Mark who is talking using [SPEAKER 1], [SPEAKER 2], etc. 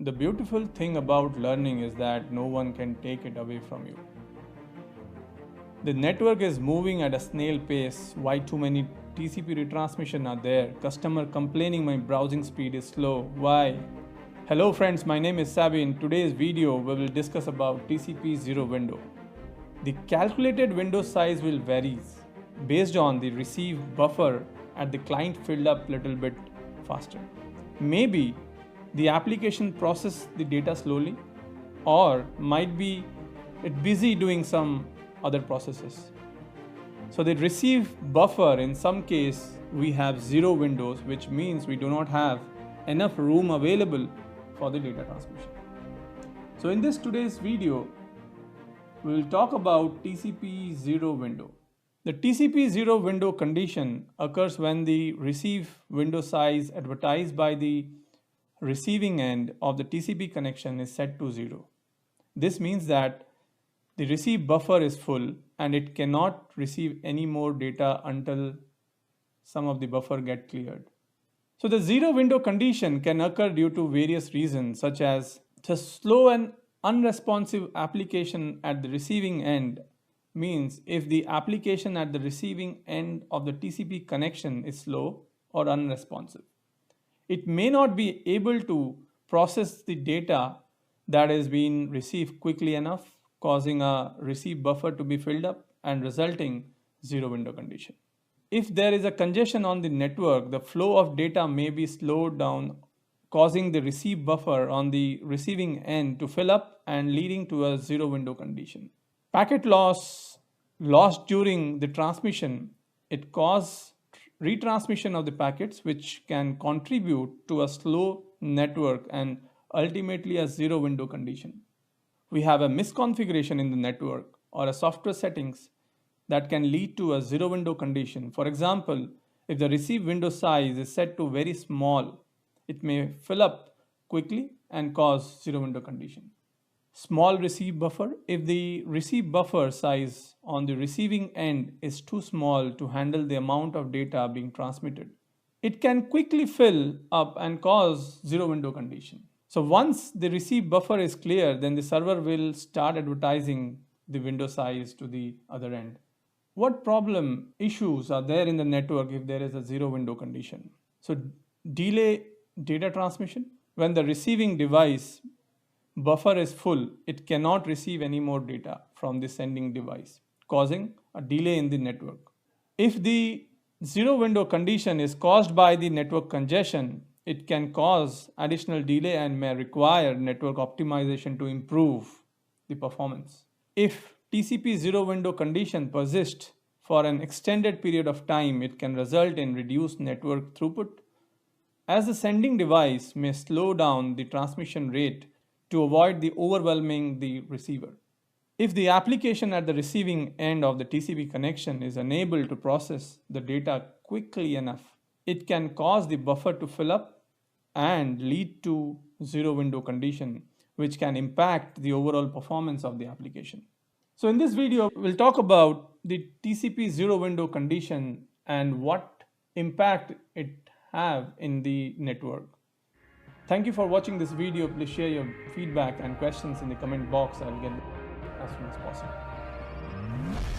[SPEAKER 1] The beautiful thing about learning is that no one can take it away from you. The network is moving at a snail pace. Why too many TCP retransmission are there? Customer complaining my browsing speed is slow. Why? Hello friends, my name is Sabi. In today's video, we will discuss about TCP Zero Window. The calculated window size will vary based on the received buffer at the client filled up little bit faster. Maybe the application process the data slowly, or might be it busy doing some other processes. So the receive buffer, in some case we have zero windows, which means we do not have enough room available for the data transmission. So in today's video, we will talk about TCP Zero Window. The TCP Zero Window condition occurs when the receive window size advertised by the receiving end of the TCP connection is set to 0. This means that the receive buffer is full and it cannot receive any more data until some of the buffer get cleared. So the zero window condition can occur due to various reasons, such as the slow and unresponsive application at the receiving end. Means if the application at the receiving end of the TCP connection is slow or unresponsive, it may not be able to process the data that is being received quickly enough, causing a receive buffer to be filled up and resulting zero window condition. If there is a congestion on the network, the flow of data may be slowed down, causing the receive buffer on the receiving end to fill up and leading to a zero window condition. Packet lost during the transmission, it causes retransmission of the packets, which can contribute to a slow network and ultimately a zero window condition. We have a misconfiguration in the network or a software settings that can lead to a zero window condition. For example, if the receive window size is set to very small, it may fill up quickly and cause zero window condition. Small receive buffer. If the receive buffer size on the receiving end is too small to handle the amount of data being transmitted, it can quickly fill up and cause zero window condition. So once the receive buffer is clear, then the server will start advertising the window size to the other end. What problem issues are there in the network if there is a zero window condition? So delay data transmission. When the receiving device buffer is full, it cannot receive any more data from the sending device, causing a delay in the network. If the zero window condition is caused by the network congestion, it can cause additional delay and may require network optimization to improve the performance. If TCP zero window condition persists for an extended period of time, it can result in reduced network throughput, as the sending device may slow down the transmission rate to avoid the overwhelming the receiver. If the application at the receiving end of the TCP connection is unable to process the data quickly enough, it can cause the buffer to fill up and lead to zero window condition, which can impact the overall performance of the application. So in this video, we'll talk about the TCP zero window condition and what impact it have in the network. Thank you for watching this video. Please share your feedback and questions in the comment box. I'll get as soon as possible.